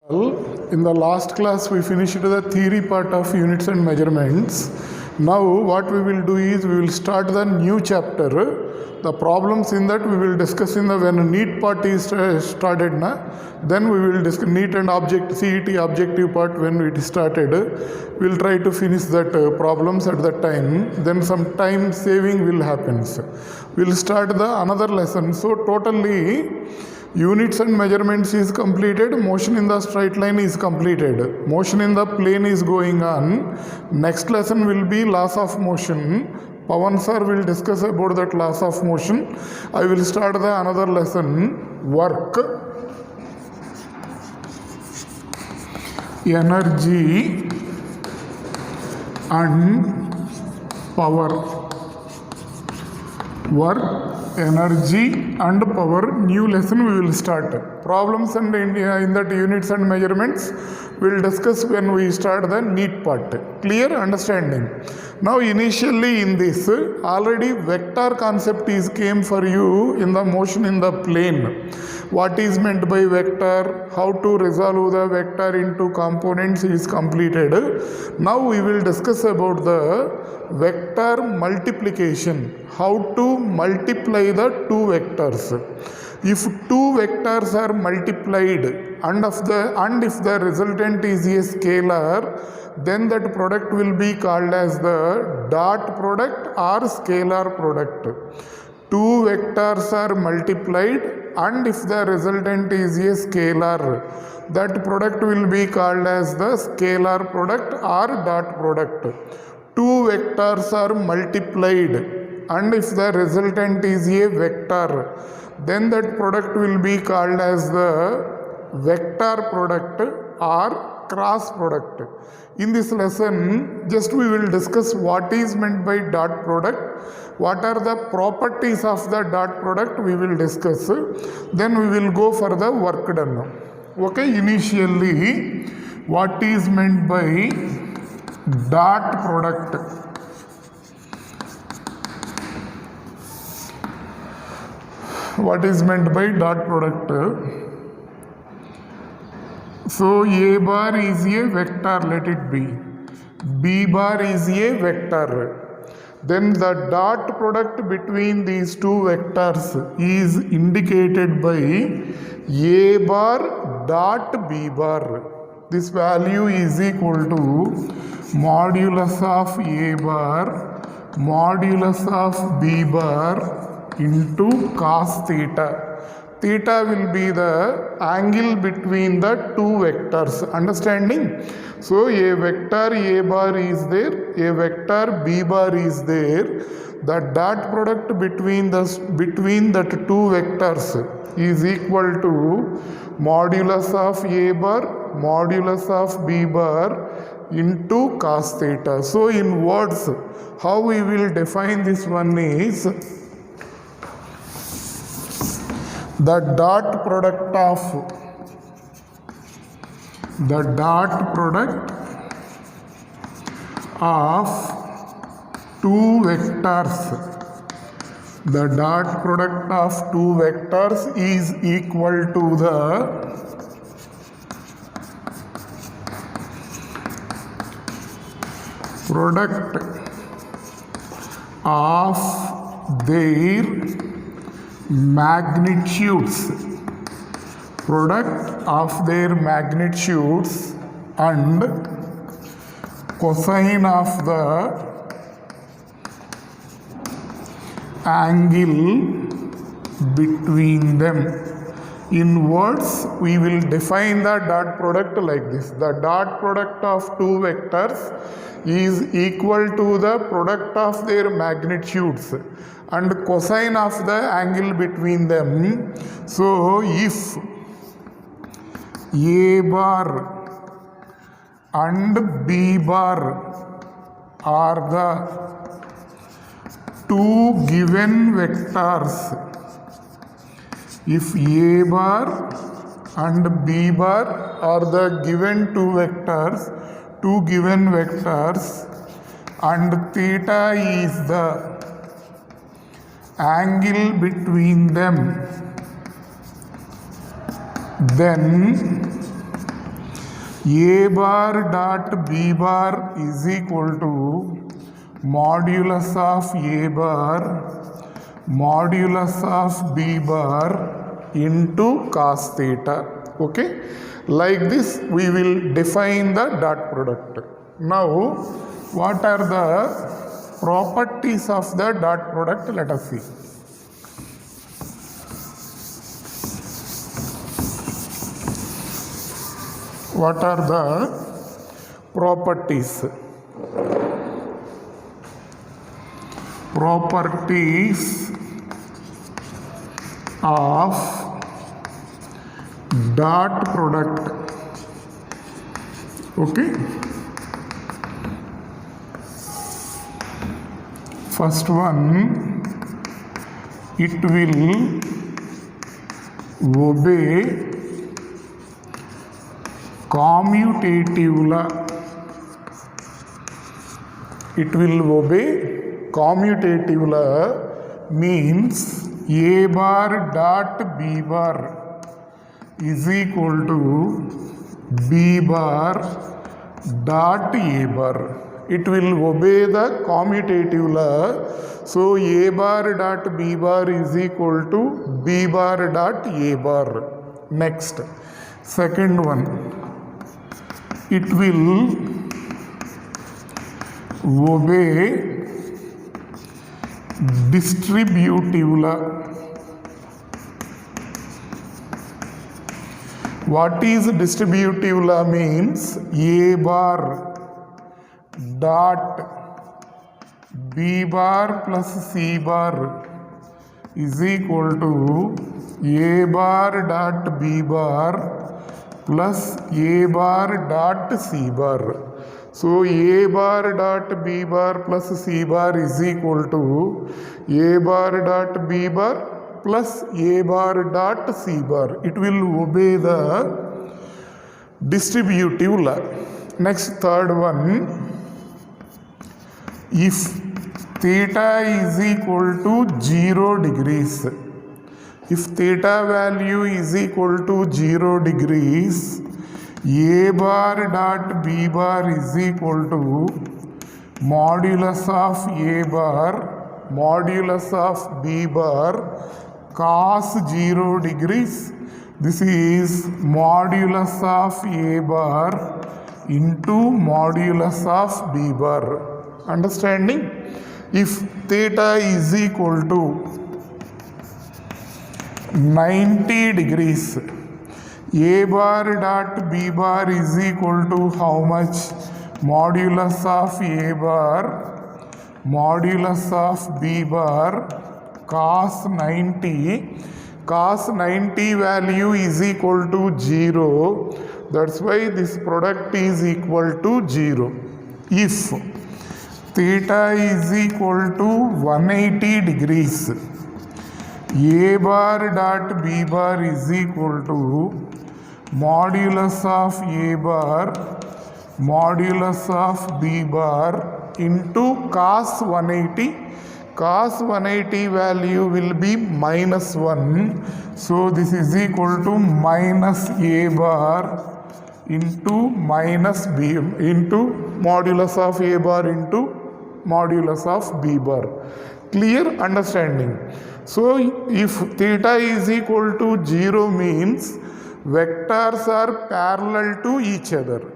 Well, in the last class we finished the theory part of units and measurements. Now what we will do is we will start the new chapter. The problems in that we will discuss in the when a neat part is started na, then we will discuss neat and object CET objective part when it started. We will try to finish that problems at that time. Then some time saving will happen. We will start the another lesson. So totally units and measurements is completed, motion in the straight line is completed, motion in the plane is going on. Next lesson will be laws of motion. Pawan sir will discuss about that laws of motion. I will start the another lesson, work, energy and power. Work, energy and power. New lesson we will start. Problems and in that units and measurements we will discuss when we start the neat part. Clear understanding? Now initially in this already vector concept is came for you in the motion in the plane. What is meant by vector, how to resolve the vector into components is completed. Now we will discuss about the vector multiplication, how to multiply the two vectors. If two vectors are multiplied and if the resultant is a scalar, then that product will be called as the dot product or scalar product. Two vectors are multiplied and if the resultant is a scalar, that product will be called as the scalar product or dot product. Two vectors are multiplied and if the resultant is a vector, then that product will be called as the vector product or cross product. In this lesson, just we will discuss what is meant by dot product, what are the properties of the dot product we will discuss, then we will go for the work done. Okay, initially what is meant by dot product? What is meant by dot product? So A bar is a vector, let it be. B bar is a vector. Then the dot product between these two vectors is indicated by A bar dot B bar. This value is equal to modulus of A bar modulus of B bar into cos theta. Theta will be the angle between the two vectors. Understanding? So a vector A bar is there, a vector B bar is there. The dot product between the two vectors is equal to modulus of A bar modulus of B bar into cos theta. So in words, how we will define this one is the dot product of two vectors. The dot product of two vectors is equal to the product of their magnitudes, product of their magnitudes and cosine of the angle between them. In words, we will define the dot product like this. The dot product of two vectors is equal to the product of their magnitudes and cosine of the angle between them. So if A bar and B bar are the two given vectors, if A bar and B bar are the given two given vectors and theta is the angle between them, then A bar dot B bar is equal to modulus of A bar modulus of B bar into cos theta. Okay, like this we will define the dot product. Now what are the properties of the dot product? Let us see. What are the properties? Properties of dot product. Okay. First one, it will obey commutative law. It will obey commutative law means A bar dot B bar is equal to B bar dot A bar. It will obey the commutative law. So A bar dot B bar is equal to B bar dot A bar. Next, second one, it will obey distributive law. What is distributive law means? A bar dot B bar plus C bar is equal to A bar dot B bar plus A bar dot C bar. So A bar dot B bar plus C bar is equal to A bar dot B bar plus A bar dot C bar. It will obey the distributive law. Next, third one, if theta is equal to 0 degrees, if theta value is equal to 0 degrees, A bar dot B bar is equal to modulus of A bar modulus of B bar cos 0 degrees. This is modulus of A bar into modulus of B bar. Understanding? If theta is equal to 90 degrees, A bar dot B bar is equal to how much? Modulus of A bar modulus of B bar cos 90. Cos 90 value is equal to 0. That's why this product is equal to 0. If theta is equal to 180 degrees, A bar dot B bar is equal to modulus of A bar modulus of B bar into cos 180. Cos 180 value will be minus 1. So this is equal to minus A bar into minus B into modulus of A bar into modulus of B bar. Clear? Understanding? So if theta is equal to 0 means vectors are parallel to each other.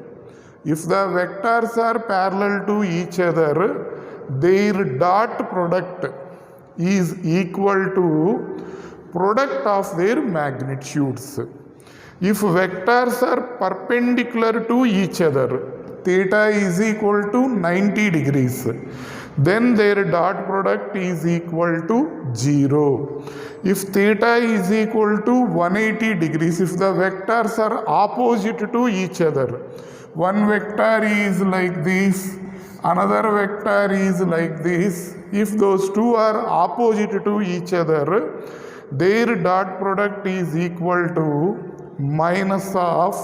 If the vectors are parallel to each other, their dot product is equal to product of their magnitudes. If vectors are perpendicular to each other, theta is equal to 90 degrees, then their dot product is equal to 0. If theta is equal to 180 degrees, if the vectors are opposite to each other, one vector is like this, another vector is like this. If those two are opposite to each other, their dot product is equal to minus of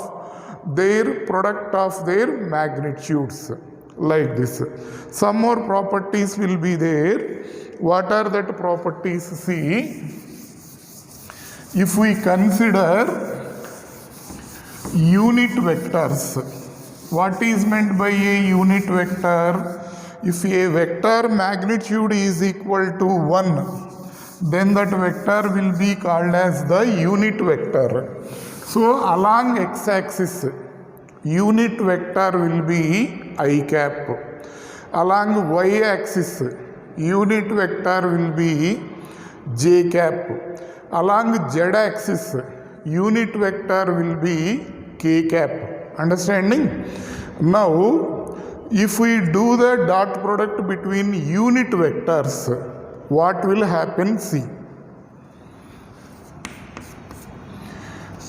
their product of their magnitudes, like this. Some more properties will be there. What are that properties? See, if we consider unit vectors, What is meant by a unit vector? If a vector magnitude is equal to 1, then that vector will be called as the unit vector. So along x-axis, unit vector will be I cap. Along y-axis, unit vector will be j cap. Along z-axis, unit vector will be k cap. Understanding? Now, if we do the dot product between unit vectors, what will happen? See.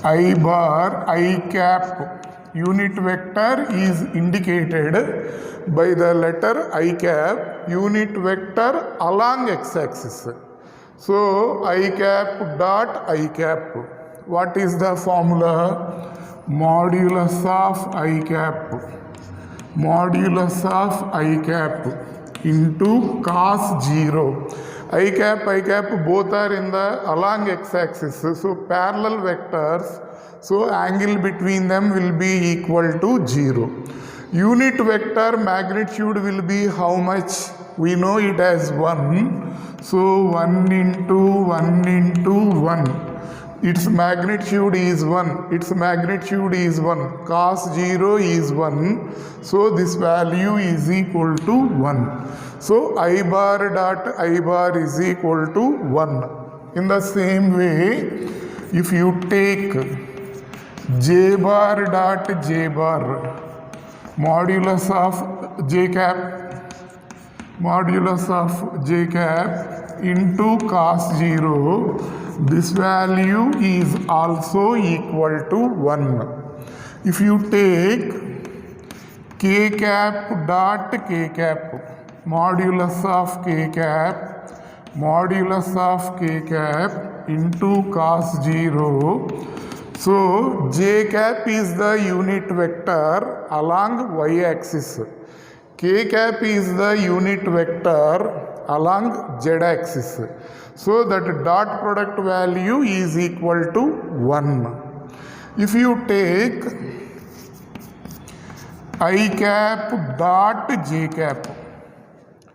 I bar, I cap, unit vector is indicated by the letter I cap, unit vector along x-axis. So, I cap dot I cap. What is the formula? Modulus of I cap. Modulus of I cap into cos 0. I cap both are in the along x-axis. So parallel vectors. So angle between them will be equal to 0. Unit vector magnitude will be how much? We know it as 1. So 1 into 1 into 1. Its magnitude is 1. Its magnitude is 1. Cos 0 is 1. So this value is equal to 1. So I bar dot I bar is equal to 1. In the same way, if you take j bar dot j bar, modulus of j cap, modulus of j cap into cos 0, this value is also equal to 1. If you take k cap dot k cap, modulus of k cap, modulus of k cap into cos 0, so j cap is the unit vector along y-axis. K cap is the unit vector along z-axis. So that dot product value is equal to 1. If you take I cap dot j cap,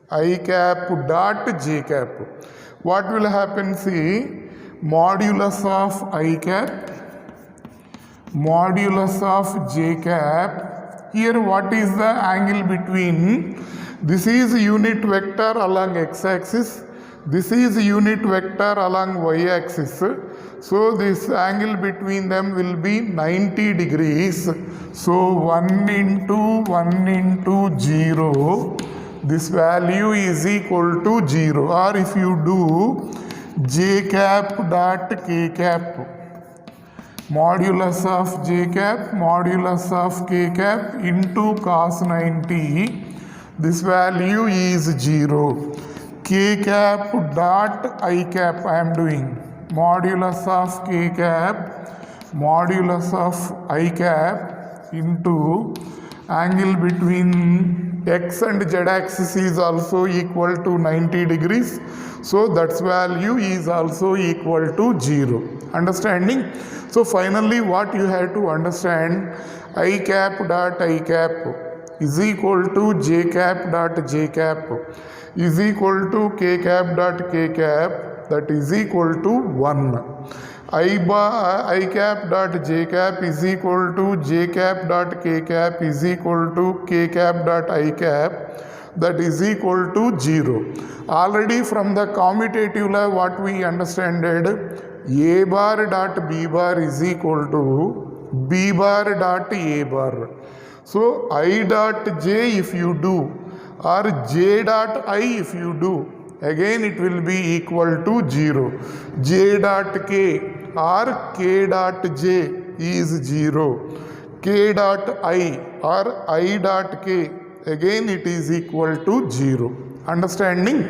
I cap dot j cap, what will happen? See, modulus of I cap, modulus of j cap. Here what is the angle between? This is unit vector along x-axis. This is unit vector along y-axis. So this angle between them will be 90 degrees. So 1 into 0. This value is equal to 0. Or if you do j cap dot k cap, modulus of j cap, modulus of k cap into cos 90, this value is 0. K cap dot I cap I am doing. Modulus of k cap, modulus of I cap into angle between x and z axis is also equal to 90 degrees. So that's value is also equal to 0. Understanding? So finally what you have to understand, I cap dot I cap is equal to j cap dot j cap is equal to k cap dot k cap, that is equal to 1. I cap dot j cap is equal to j cap dot k cap is equal to k cap dot I cap, that is equal to 0. Already from the commutative law what we understood, a bar dot b bar is equal to b bar dot a bar. So I dot j if you do, or j dot I if you do, again it will be equal to 0. J dot k or k dot j is 0. K dot I or I dot k, again it is equal to 0. Understanding?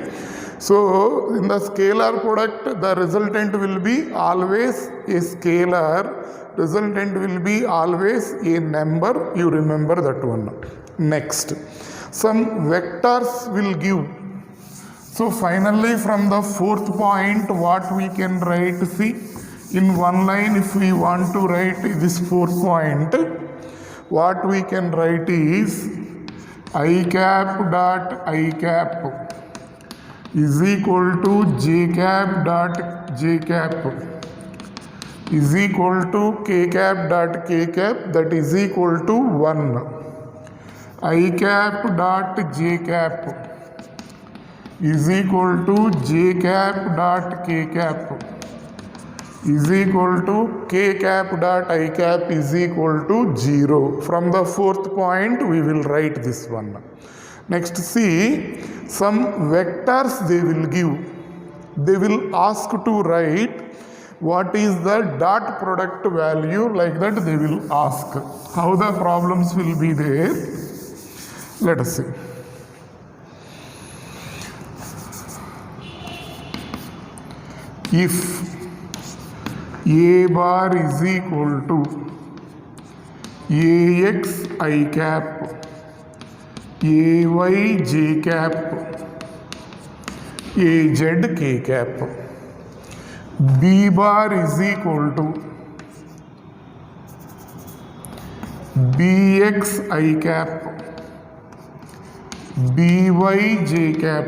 So in the scalar product the resultant will be always a scalar, resultant will be always a number, you remember that one. Next, some vectors will give. So finally from the fourth point what we can write, see, in one line if we want to write this fourth point, what we can write is I cap dot I cap is equal to j cap dot j cap is equal to k cap dot k cap, that is equal to 1. I cap dot j cap is equal to j cap dot k cap is equal to k cap dot I cap is equal to 0. From the fourth point we will write this one. Next, see, some vectors they will give. They will ask to write what is the dot product value, like that they will ask. How the problems will be there? Let us see. If A bar is equal to AX I cap, AY j cap, AZ k cap, B bar is equal to BX I cap, BY j cap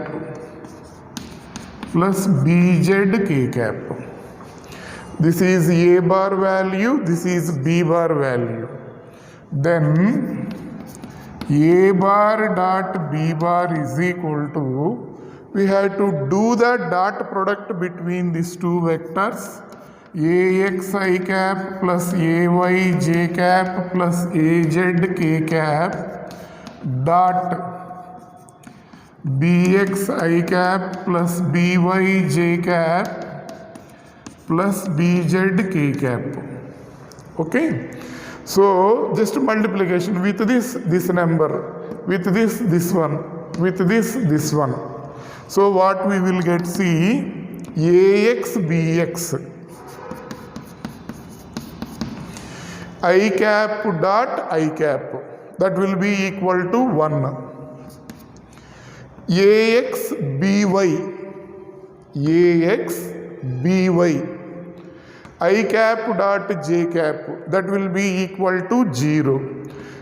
plus BZ k cap. This is A bar value, this is B bar value. Then A bar dot B bar is equal to, we have to do the dot product between these two vectors, AX I cap plus AY j cap plus AZ k cap dot BX I cap plus BY j cap plus BZ k cap. Okay, so just multiplication with this number, with this one, with this one. So what we will get, see, AX BX I cap dot I cap, that will be equal to 1. AX BY, AX BY I cap dot j cap, that will be equal to 0.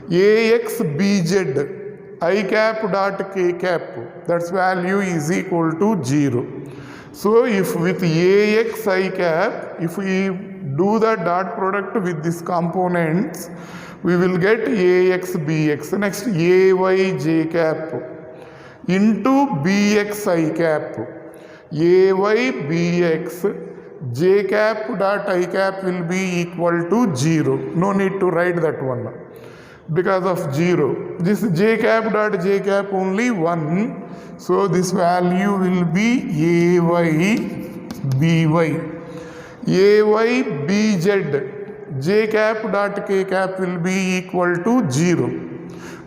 AX BZ I cap dot k cap, that's value is equal to 0. So if with AX I cap, if we do the dot product with these components, we will get AX BX. Next, AY j cap into BX I cap, AY BX j cap dot I cap will be equal to 0. No need to write that one because of 0. This j cap dot j cap only 1. So this value will be AY BY. AY BZ j cap dot k cap will be equal to 0.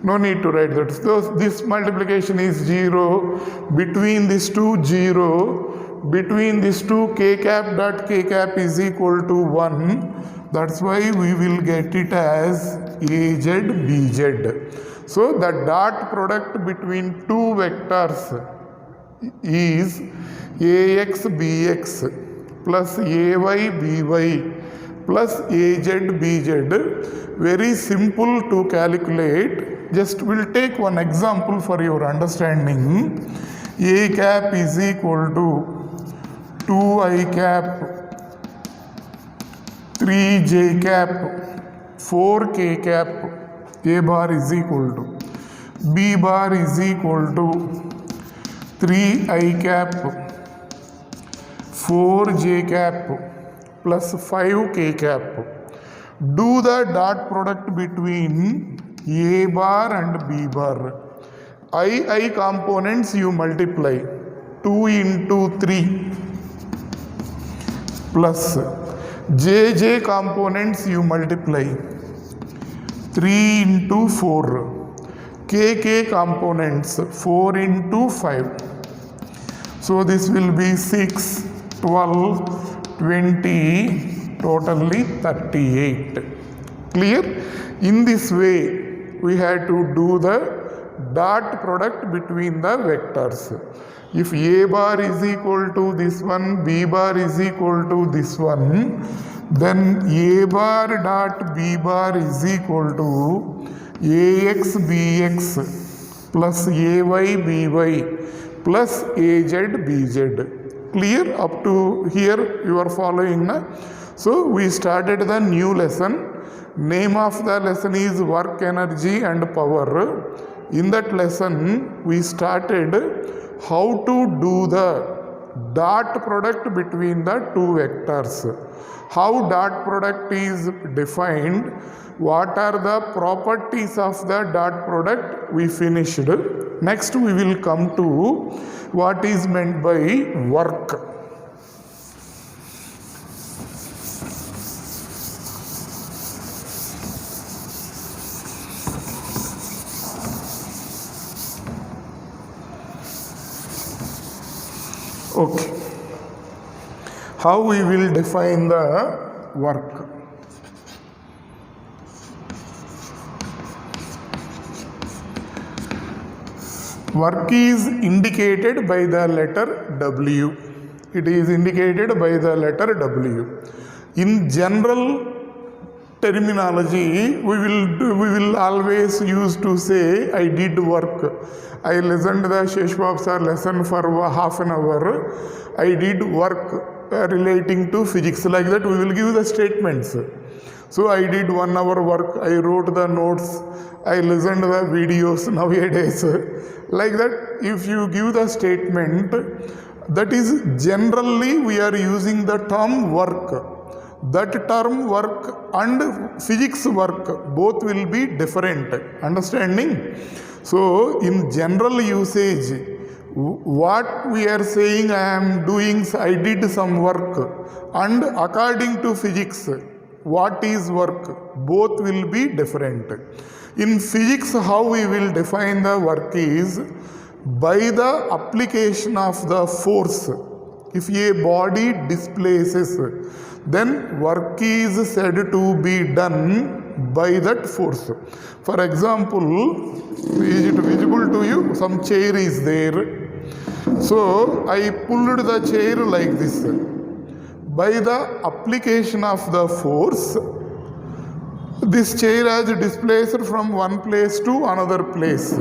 No need to write that. So this multiplication is 0. Between these two 0. Between these two k cap dot k cap is equal to 1. That's why we will get it as AZ BZ. So the dot product between two vectors is AX BX plus AY BY plus AZ BZ. Very simple to calculate. Just we'll take one example for your understanding. A cap is equal to 2I cap, 3J cap, 4K cap. A bar is equal to, B bar is equal to 3I cap, 4J cap plus 5K cap. Do the dot product between A bar and B bar. I components you multiply, 2 into 3 plus JJ components you multiply, 3 into 4, KK components 4 into 5. So this will be 6, 12, 20, totally 38. Clear? In this way we have to do the dot product between the vectors. If A bar is equal to this one, B bar is equal to this one, then A bar dot B bar is equal to ax bx plus ay by plus az bz. Clear? Up to here you are following, na? So we started the new lesson. Name of the lesson is work, energy and power. In that lesson we started how to do the dot product between the two vectors. How dot product is defined, what are the properties of the dot product, we finished. Next we will come to what is meant by work. Okay. How we will define the work? Work is indicated by the letter W. It is indicated by the letter W. In general terminology, we will always use to say, I did work. I listened to the Sheshbab sir lesson for half an hour. I did work relating to physics. Like that, we will give the statements. So I did 1 hour work. I wrote the notes. I listened to the videos nowadays. Like that, if you give the statement, that is generally we are using the term work. That term work and physics work both will be different. Understanding? So in general usage, what we are saying, I did some work, and according to physics, what is work, both will be different. In physics, how we will define the work is by the application of the force. If a body displaces, then work is said to be done by that force. For example, is it visible to you? Some chair is there. So I pulled the chair like this. By the application of the force, this chair has displaced from one place to another place.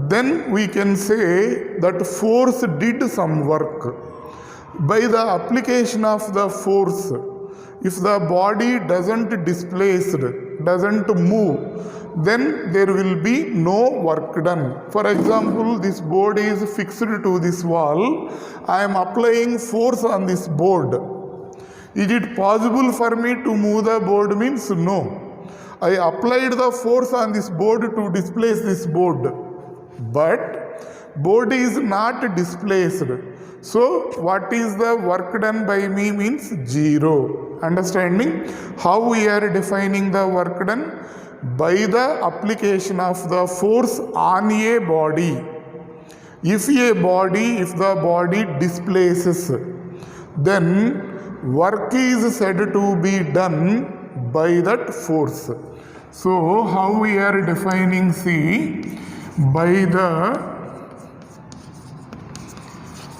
Then we can say that force did some work. By the application of the force, if the body doesn't displace, doesn't move, then there will be no work done. For example, this board is fixed to this wall. I am applying force on this board. Is it possible for me to move the board? Means no. I applied the force on this board to displace this board. But board is not displaced. So what is the work done by me means 0. Understanding? How we are defining the work done? By the application of the force on a body. If the body displaces, then work is said to be done by that force. So how we are defining, see, by the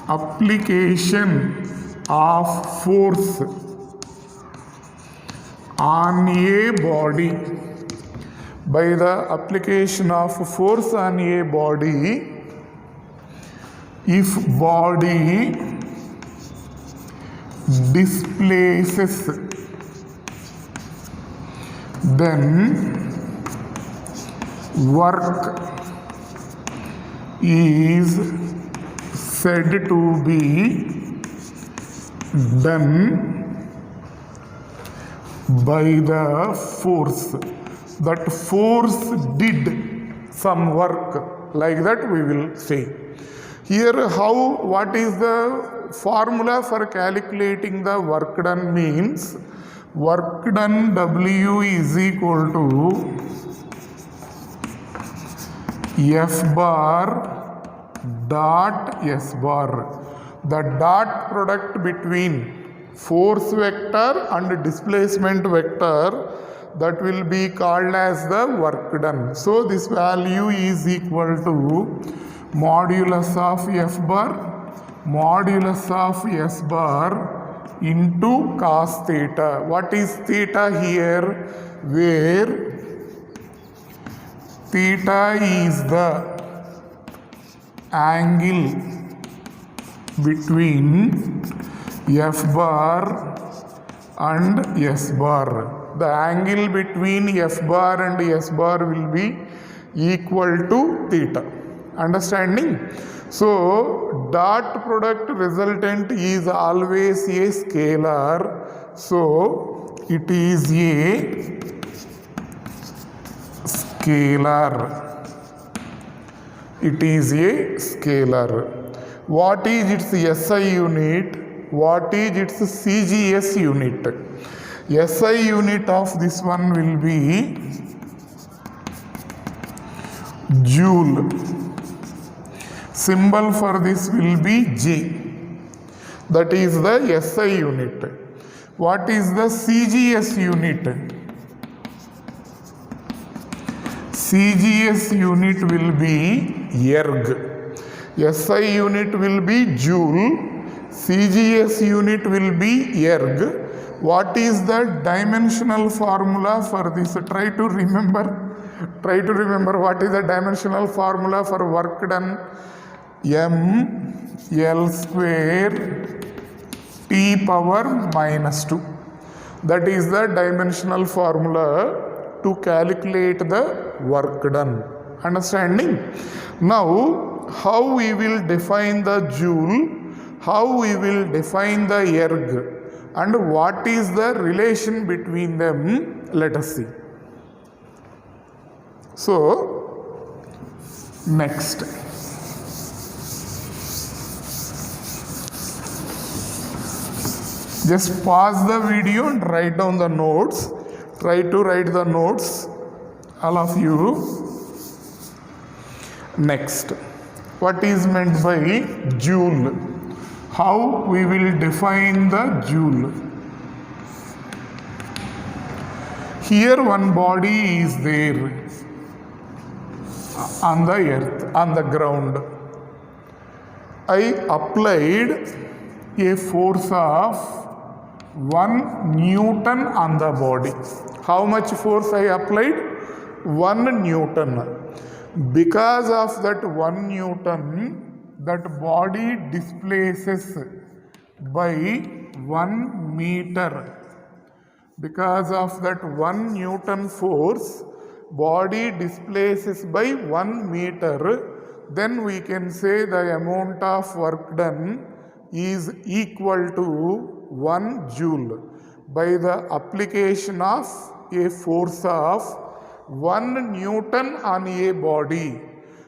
application of force on a body. By the application of force on a body, if body displaces, then work is said to be done by the force. That force did some work, like that we will say. Here what is the formula for calculating the work done means, work done W is equal to F bar dot S bar. The dot product between force vector and displacement vector, that will be called as the work done. So this value is equal to modulus of F bar, modulus of S bar into cos theta. What is theta here? Where theta is the angle between F bar and S bar. The angle between F bar and S bar will be equal to theta. Understanding? So dot product resultant is always a scalar. So it is a scalar. It is a scalar. What is its SI unit? What is its CGS unit? SI unit of this one will be joule. Symbol for this will be J. That is the SI unit. What is the CGS unit? CGS unit will be erg. SI unit will be joule. CGS unit will be erg. What is the dimensional formula for this? Try to remember what is the dimensional formula for work done. M L square T power minus 2. That is the dimensional formula to calculate the work done. Understanding? Now, how we will define the joule, how we will define the erg, and what is the relation between them, let us see. So, next. Just pause the video and write down the notes. Try to write the notes, all of you. Next, what is meant by joule? How we will define the joule? Here one body is there on the earth, on the ground. I applied a force of 1 Newton on the body. How much force I applied? 1 Newton. Because of that 1 Newton, that body displaces by 1 meter. Because of that 1 Newton force, body displaces by 1 meter, then we can say the amount of work done is equal to 1 joule by the application of a force of 1 Newton on a body.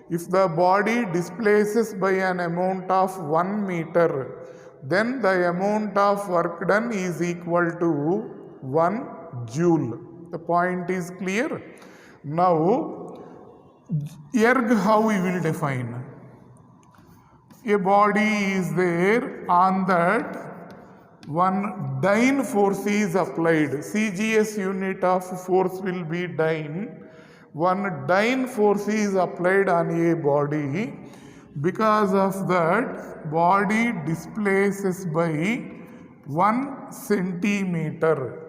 If the body displaces by an amount of 1 meter, then the amount of work done is equal to 1 joule. The point is clear? Now, erg how we will define? A body is there, on that one dyne force is applied. CGS unit of force will be dyne. One dyne force is applied on a body. Because of that, body displaces by 1 centimeter.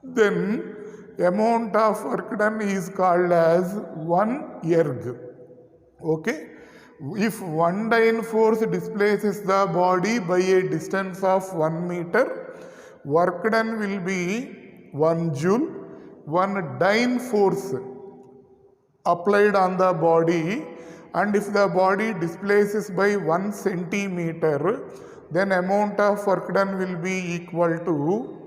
Then amount of work done is called as 1 erg. Okay? If 1 dyne force displaces the body by a distance of 1 meter, work done will be 1 joule. 1 dyne force applied on the body, and if the body displaces by 1 centimeter, then amount of work done will be equal to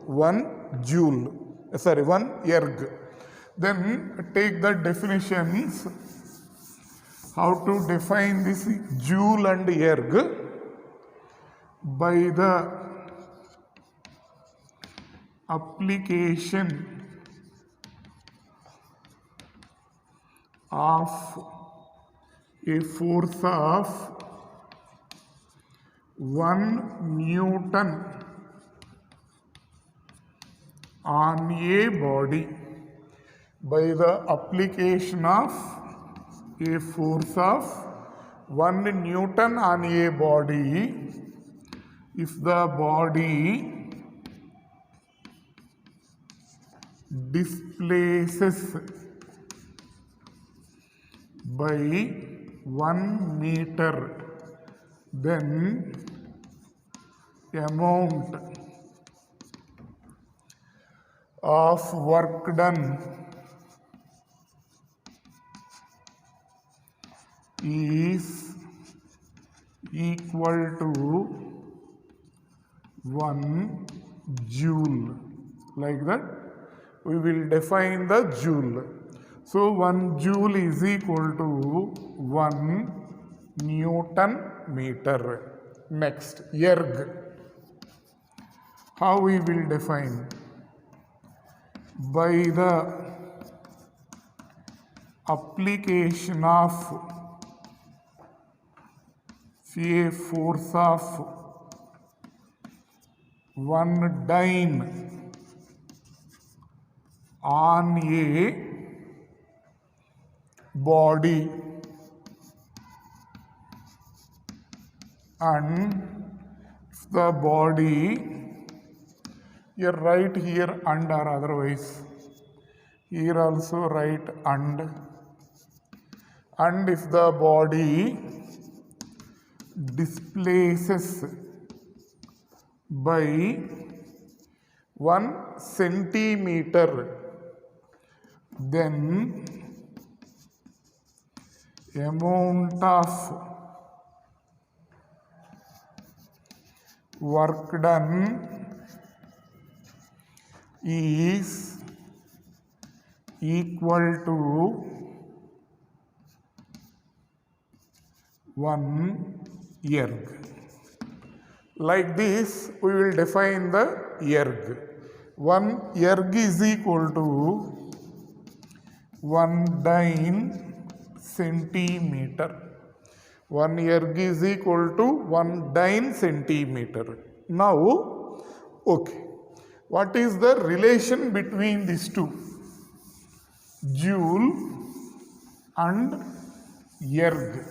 1 joule. 1 erg. Then take the definitions. How to define this joule and erg? By the application of a force of 1 Newton on a body. By the application of a force of 1 Newton on a body, if the body displaces by 1 meter, then amount of work done is equal to 1 joule. Like that we will define the joule. So 1 joule is equal to 1 Newton meter. Next, erg. How we will define? By the application of a force of 1 dyne on a body, and the body, you write here and or otherwise, here also write and if the body displaces by 1 centimeter, then amount of work done is equal to 1 erg. Like this we will define the erg. 1 erg is equal to 1 dyne centimeter. 1 erg is equal to 1 dyne centimeter. Now, okay, what is the relation between these two? Joule and erg.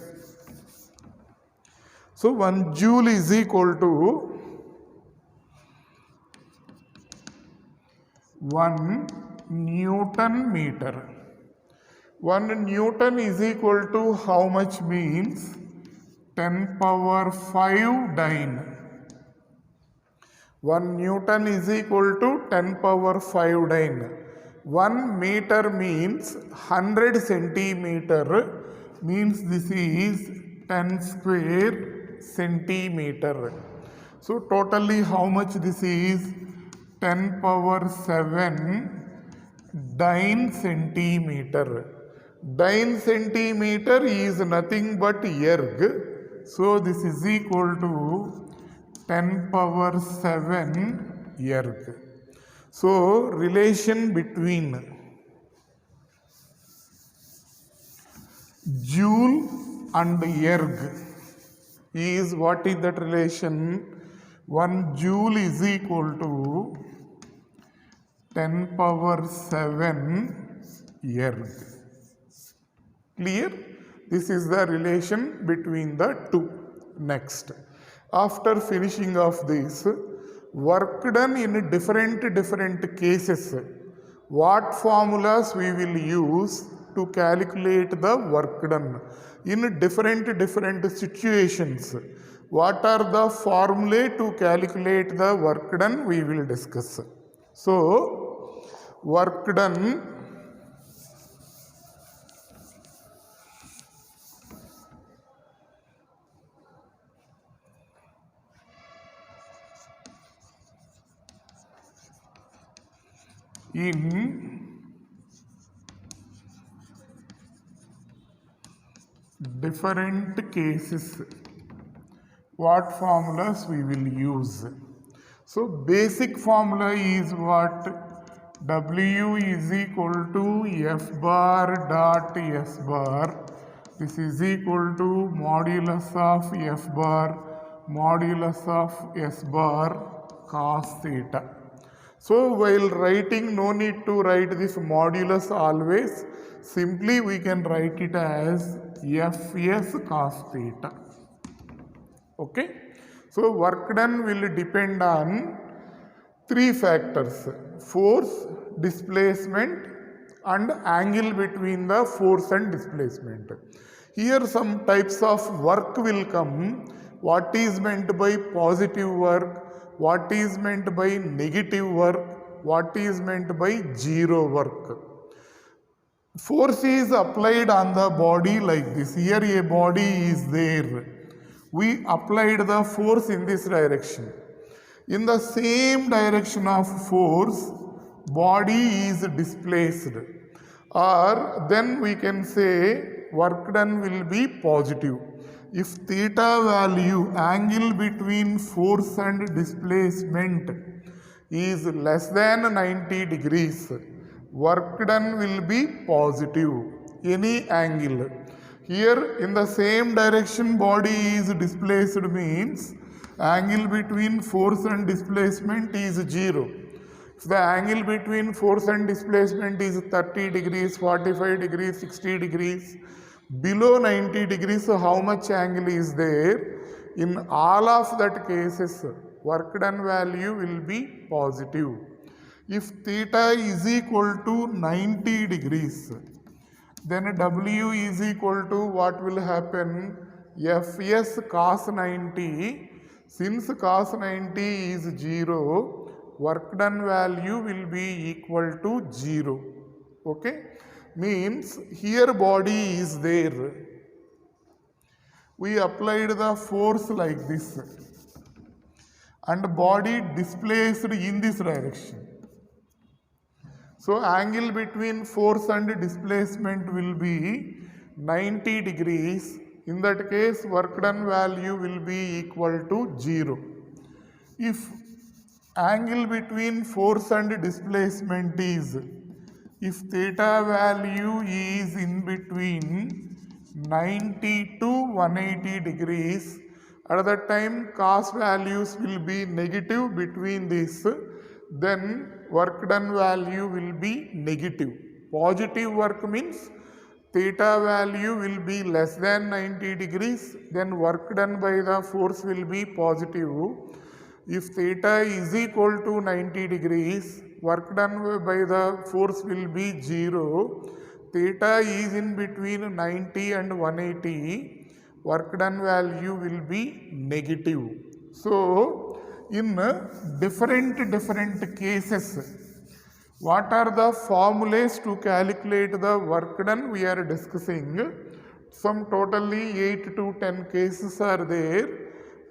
So 1 joule is equal to 1 Newton meter. 1 Newton is equal to how much means 10 power 5 dyne. 1 Newton is equal to 10 power 5 dyne. 1 meter means 100 centimeter, means this is 10 square centimeter. So totally how much this is? 10 power 7 dyne centimeter. Dyne centimeter is nothing but erg. So this is equal to 10 power 7 erg. So relation between joule and erg is, what is that relation? 1 joule is equal to 10 power 7 erg. Clear? This is the relation between the two. Next, after finishing of this, work done in different cases, what formulas we will use to calculate the work done in different situations? What are the formulae to calculate the work done? We will discuss. So work done in different cases, what formulas we will use? So basic formula is what? W is equal to F bar dot S bar. This is equal to modulus of F bar modulus of S bar cos theta. So while writing, no need to write this modulus always. Simply we can write it as Fs cos theta. Okay. So work done will depend on 3 factors: force, displacement and angle between the force and displacement. Here some types of work will come. What is meant by positive work, what is meant by negative work, what is meant by zero work. Force is applied on the body like this. Here a body is there. We applied the force in this direction. In the same direction of force, body is displaced. Or then we can say work done will be positive. If theta value, angle between force and displacement, is less than 90 degrees, work done will be positive, any angle. Here in the same direction body is displaced means angle between force and displacement is 0. If the angle between force and displacement is 30 degrees, 45 degrees, 60 degrees, below 90 degrees, so how much angle is there? In all of that cases, work done value will be positive. If theta is equal to 90 degrees, then W is equal to what will happen? Fs cos 90. Since cos 90 is 0, work done value will be equal to 0. Okay? Means here body is there. We applied the force like this and body displaced in this direction. So angle between force and displacement will be 90 degrees. In that case, work done value will be equal to 0. If angle between force and displacement is, if theta value is in between 90 to 180 degrees, at that time cos values will be negative between this, then work done value will be negative. Positive work means theta value will be less than 90 degrees, then work done by the force will be positive. If theta is equal to 90 degrees, work done by the force will be 0. Theta is in between 90 and 180, work done value will be negative. So, in different cases, what are the formulas to calculate the work done we are discussing? Some totally 8 to 10 cases are there.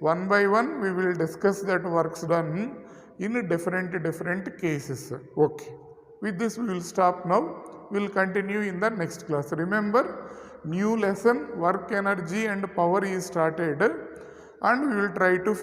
One by one we will discuss that works done in different cases. Okay. With this we will stop now. We will continue in the next class. Remember, new lesson work energy and power is started and we will try to